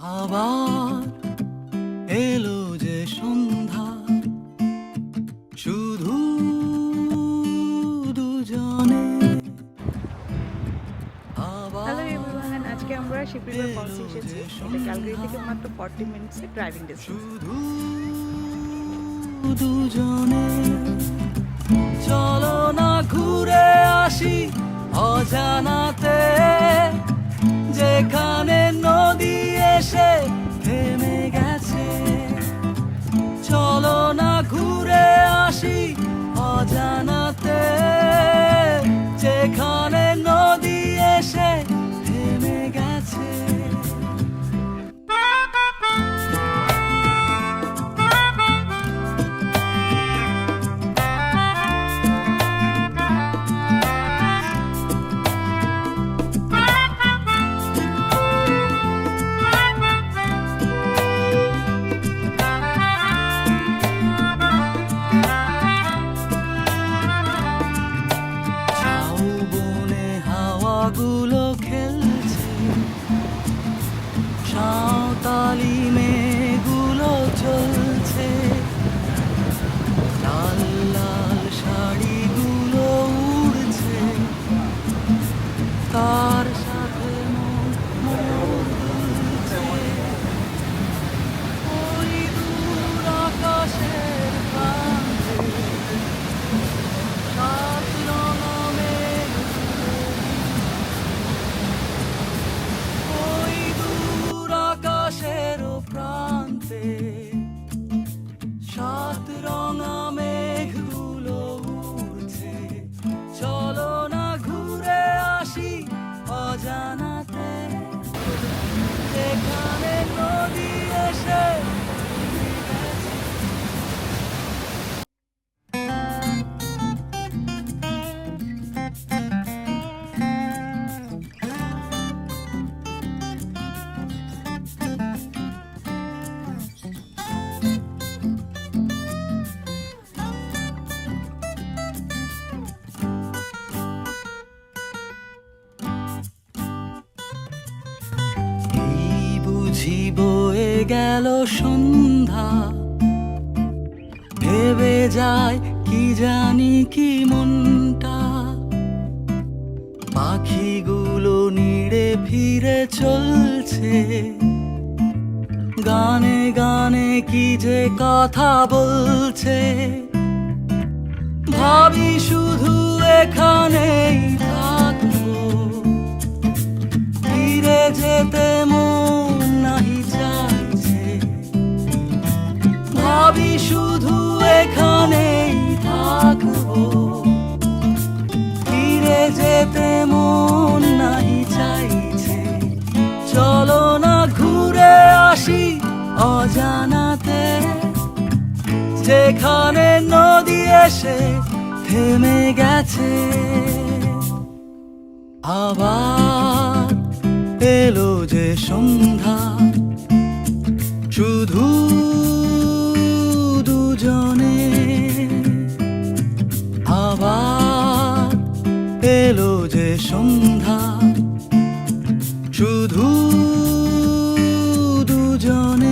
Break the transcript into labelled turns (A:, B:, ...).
A: আবার এলো যে সন্ধ্যা, শুধু দুজনে।
B: হ্যালো এভরিওয়ান, আজকে আমরা শিবরিভার ফলসে এসেছি। এটা ক্যালগারি থেকে মাত্র 40 মিনিটসের ড্রাইভিং ডিস্টেন্স।
A: শুধু দুজনে চলো না ঘুরে আসি অজানাতে, যেখানে নদী এসে থেমে গেছে। চলো না ঘুরে আসি অজানাতে, যেখানে নদী এসে থেমে গেছে। ঝাউবনে হাওয়াগুলো খেলছে, সাঁওতালি মেয়েগুলো চলছে, লাল লাল শাড়িগুলো উড়ছে, তার সাথে মন মোর দুলছে। ওই দূর আকাশের প্রান্তে সাত রঙা মেঘগুলো, ওই দূর আকাশের প্রান্তে সাত রঙা মেঘগুলো উড়ছে। চলো না ঘুরে আসি অজানাতে, যেখানে নদী এসে থেমে গেছে। এই বুঝি বয়ে গেল সন্ধ্যা, ভেবে যায় কি জানি কি মনটা। পাখিগুলো নিড়ে ফিরে চলছে, গানে গানে কি যে কথা বলছে। ভাবি শুধু এখানেই থাকবো, ফিরে যেতে মন নাহি চাইছে। ভাবি শুধু এখানেই থাকবো, ফিরে যেতে মন নাহি চাইছে। চলো না ঘুরে আসি অজানাতে, যেখানে নদী এসে থেমে গেছে। আবার এলো যে সন্ধ্যা, শুধু দুজনে। আবার এলো যে সন্ধ্যা, শুধু দুজনে।